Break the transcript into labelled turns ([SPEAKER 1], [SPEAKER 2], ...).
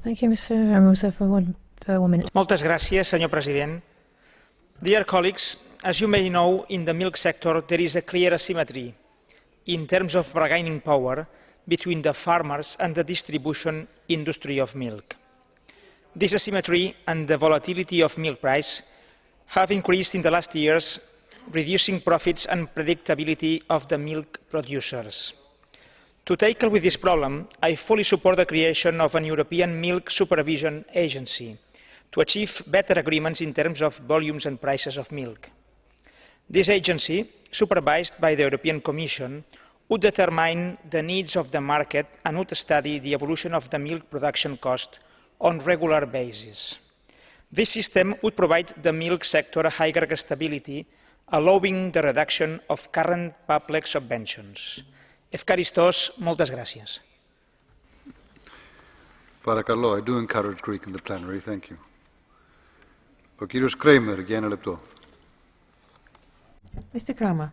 [SPEAKER 1] Thank you, Mr. Ramosa, for one minute.
[SPEAKER 2] Moltes gràcies, senyor president. Dear colleagues, as you may know, in the milk sector there is a clear asymmetry in terms of bargaining power between the farmers and the distribution industry of milk. This asymmetry and the volatility of milk price have increased in the last years, reducing profits and predictability of the milk producers. To tackle with this problem, I fully support the creation of an European Milk Supervision Agency to achieve better agreements in terms of volumes and prices of milk. This agency, supervised by the European Commission, would determine the needs of the market and would study the evolution of the milk production cost on a regular basis. This system would provide the milk sector a higher stability, allowing the reduction of current public subventions. Efkaristos, moltes gràcies.
[SPEAKER 3] Παρακαλώ, I do encourage Greek in the plenary. Thank you. Ο κύριος Κρέιμερ, για ένα λεπτό.
[SPEAKER 1] Mr. Kramer.